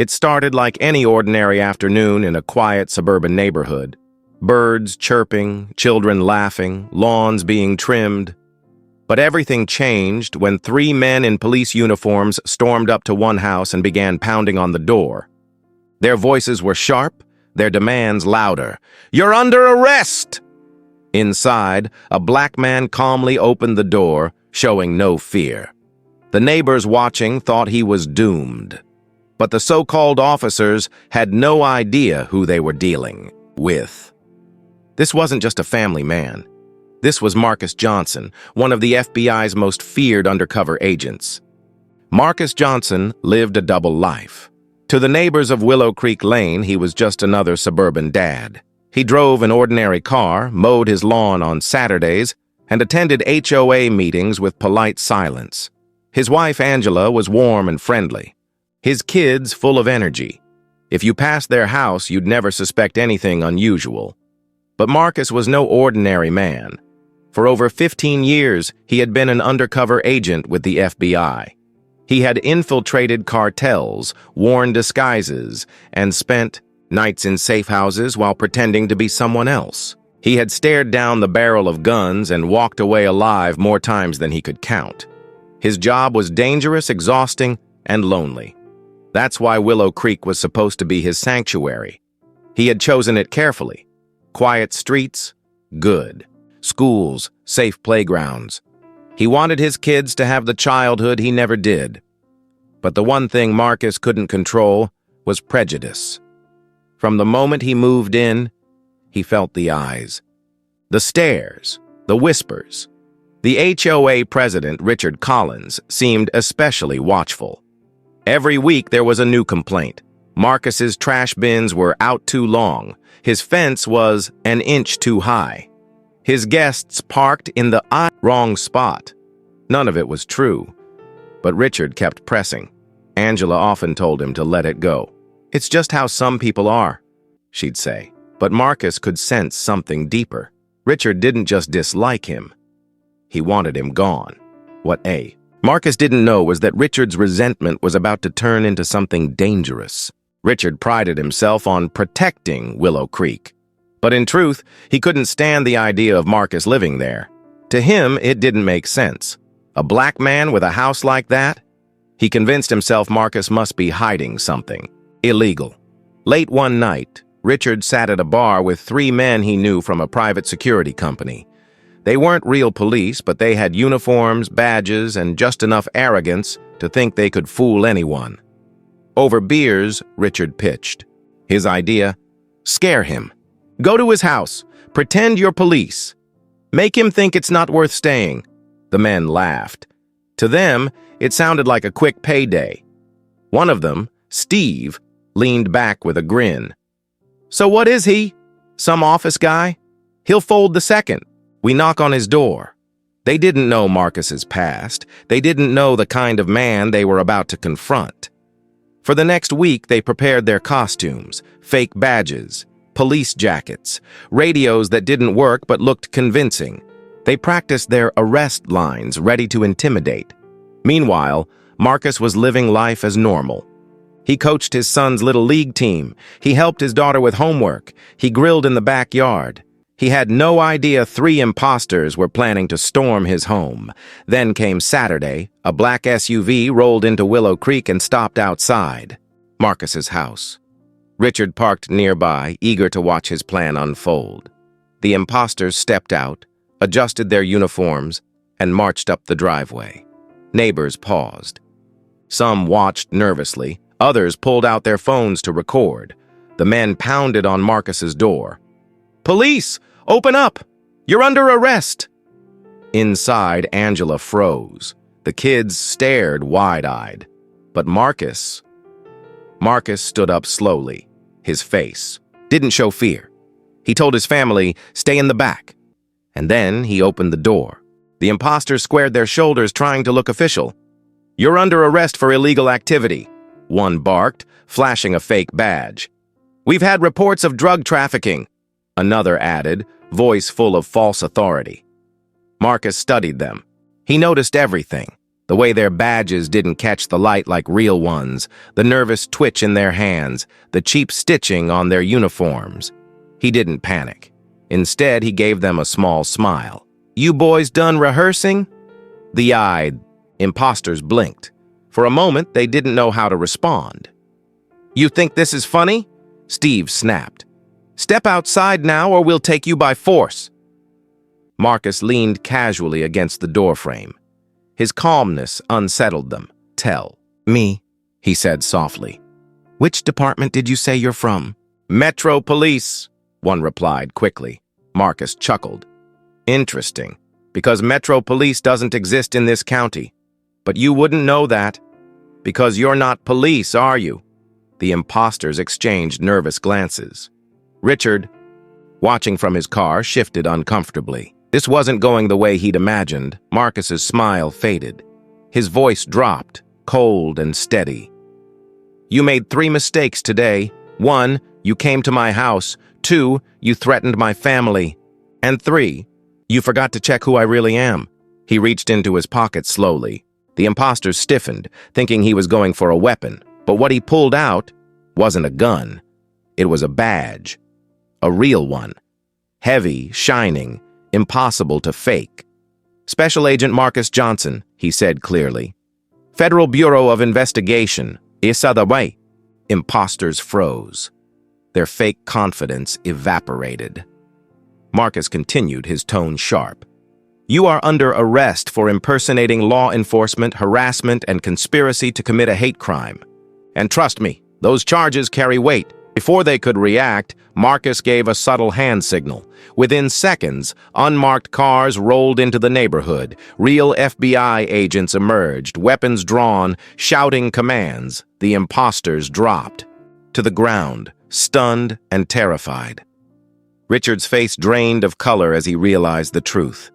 It started like any ordinary afternoon in a quiet suburban neighborhood. Birds chirping, children laughing, lawns being trimmed. But everything changed when three men in police uniforms stormed up to one house and began pounding on the door. Their voices were sharp, their demands louder. "You're under arrest!" Inside, a black man calmly opened the door, showing no fear. The neighbors watching thought he was doomed. But the so-called officers had no idea who they were dealing with. This wasn't just a family man. This was Marcus Johnson, one of the FBI's most feared undercover agents. Marcus Johnson lived a double life. To the neighbors of Willow Creek Lane, he was just another suburban dad. He drove an ordinary car, mowed his lawn on Saturdays, and attended HOA meetings with polite silence. His wife, Angela, was warm and friendly. His kids full of energy. If you passed their house, you'd never suspect anything unusual. But Marcus was no ordinary man. For over 15 years, he had been an undercover agent with the FBI. He had infiltrated cartels, worn disguises, and spent nights in safe houses while pretending to be someone else. He had stared down the barrel of guns and walked away alive more times than he could count. His job was dangerous, exhausting, and lonely. That's why Willow Creek was supposed to be his sanctuary. He had chosen it carefully. Quiet streets, good. Schools, safe playgrounds. He wanted his kids to have the childhood he never did. But the one thing Marcus couldn't control was prejudice. From the moment he moved in, he felt the eyes, the stares, the whispers. The HOA president, Richard Collins, seemed especially watchful. Every week there was a new complaint. Marcus's trash bins were out too long. His fence was an inch too high. His guests parked in the wrong spot. None of it was true. But Richard kept pressing. Angela often told him to let it go. "It's just how some people are," she'd say. But Marcus could sense something deeper. Richard didn't just dislike him. He wanted him gone. Marcus didn't know was that Richard's resentment was about to turn into something dangerous. Richard prided himself on protecting Willow Creek. But in truth, he couldn't stand the idea of Marcus living there. To him, it didn't make sense. A black man with a house like that? He convinced himself Marcus must be hiding something illegal. Late one night, Richard sat at a bar with three men he knew from a private security company. They weren't real police, but they had uniforms, badges, and just enough arrogance to think they could fool anyone. Over beers, Richard pitched. His idea? Scare him. Go to his house. Pretend you're police. Make him think it's not worth staying. The men laughed. To them, it sounded like a quick payday. One of them, Steve, leaned back with a grin. "So what is he? Some office guy? He'll fold the second. We knock on his door." They didn't know Marcus's past. They didn't know the kind of man they were about to confront. For the next week, they prepared their costumes, fake badges, police jackets, radios that didn't work but looked convincing. They practiced their arrest lines, ready to intimidate. Meanwhile, Marcus was living life as normal. He coached his son's little league team. He helped his daughter with homework. He grilled in the backyard. He had no idea three imposters were planning to storm his home. Then came Saturday. A black SUV rolled into Willow Creek and stopped outside Marcus's house. Richard parked nearby, eager to watch his plan unfold. The imposters stepped out, adjusted their uniforms, and marched up the driveway. Neighbors paused. Some watched nervously. Others pulled out their phones to record. The men pounded on Marcus's door. "Police! Open up! You're under arrest!" Inside, Angela froze. The kids stared wide-eyed. But Marcus stood up slowly. His face didn't show fear. He told his family, "Stay in the back." And then he opened the door. The imposters squared their shoulders, trying to look official. "You're under arrest for illegal activity," one barked, flashing a fake badge. "We've had reports of drug trafficking," another added, voice full of false authority. Marcus studied them. He noticed everything. The way their badges didn't catch the light like real ones, the nervous twitch in their hands, the cheap stitching on their uniforms. He didn't panic. Instead, he gave them a small smile. "You boys done rehearsing?" The eyed imposters blinked. For a moment, they didn't know how to respond. "You think this is funny?" Steve snapped. "Step outside now or we'll take you by force." Marcus leaned casually against the doorframe. His calmness unsettled them. "Tell me," he said softly. "Which department did you say you're from?" "Metro Police," one replied quickly. Marcus chuckled. "Interesting, because Metro Police doesn't exist in this county. But you wouldn't know that, because you're not police, are you?" The imposters exchanged nervous glances. Richard, watching from his car, shifted uncomfortably. This wasn't going the way he'd imagined. Marcus's smile faded. His voice dropped, cold and steady. "You made 3 mistakes today. 1, you came to my house. 2, you threatened my family. And 3, you forgot to check who I really am." He reached into his pocket slowly. The imposters stiffened, thinking he was going for a weapon. But what he pulled out wasn't a gun. It was a badge. A real one. Heavy, shining, impossible to fake. "Special Agent Marcus Johnson," he said clearly. "Federal Bureau of Investigation. Isa the way." Imposters froze. Their fake confidence evaporated. Marcus continued, his tone sharp. "You are under arrest for impersonating law enforcement, harassment, and conspiracy to commit a hate crime. And trust me, those charges carry weight." Before they could react, Marcus gave a subtle hand signal. Within seconds, unmarked cars rolled into the neighborhood. Real FBI agents emerged, weapons drawn, shouting commands. The imposters dropped to the ground, stunned and terrified. Richard's face drained of color as he realized the truth.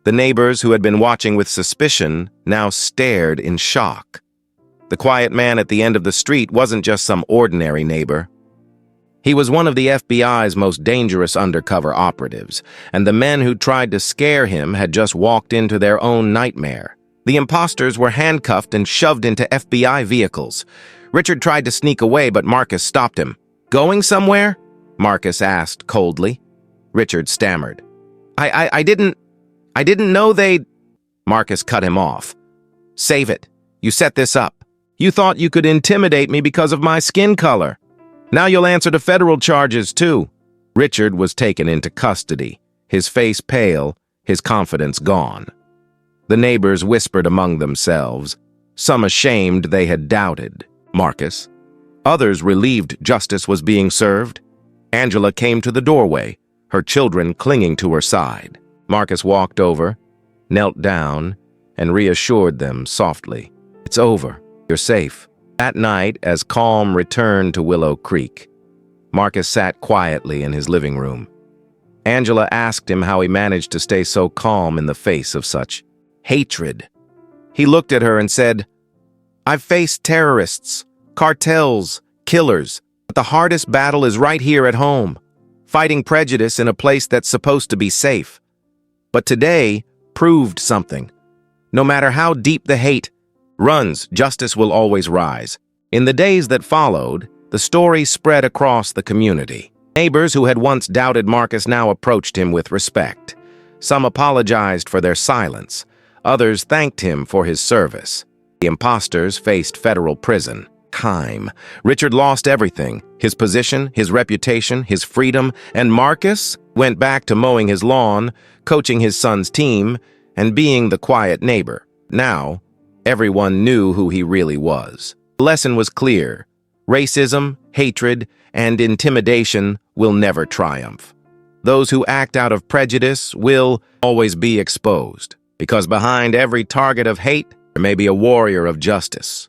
The neighbors who had been watching with suspicion now stared in shock. The quiet man at the end of the street wasn't just some ordinary neighbor. He was one of the FBI's most dangerous undercover operatives, and the men who tried to scare him had just walked into their own nightmare. The imposters were handcuffed and shoved into FBI vehicles. Richard tried to sneak away, but Marcus stopped him. "Going somewhere?" Marcus asked coldly. Richard stammered. I didn't know they'd..." Marcus cut him off. "Save it. You set this up. You thought you could intimidate me because of my skin color. Now you'll answer to federal charges, too." Richard was taken into custody, his face pale, his confidence gone. The neighbors whispered among themselves, some ashamed they had doubted Marcus. Others relieved justice was being served. Angela came to the doorway, her children clinging to her side. Marcus walked over, knelt down, and reassured them softly. "It's over. You're safe." That night, as calm returned to Willow Creek, Marcus sat quietly in his living room. Angela asked him how he managed to stay so calm in the face of such hatred. He looked at her and said, "I've faced terrorists, cartels, killers, but the hardest battle is right here at home, fighting prejudice in a place that's supposed to be safe. But today proved something. No matter how deep the hate runs, justice will always rise." In the days that followed, the story spread across the community. Neighbors who had once doubted Marcus now approached him with respect. Some apologized for their silence. Others thanked him for his service. The imposters faced federal prison. Time. Richard lost everything: his position, his reputation, his freedom, and Marcus went back to mowing his lawn, coaching his son's team, and being the quiet neighbor. Now, everyone knew who he really was. The lesson was clear. Racism, hatred, and intimidation will never triumph. Those who act out of prejudice will always be exposed, because behind every target of hate, there may be a warrior of justice.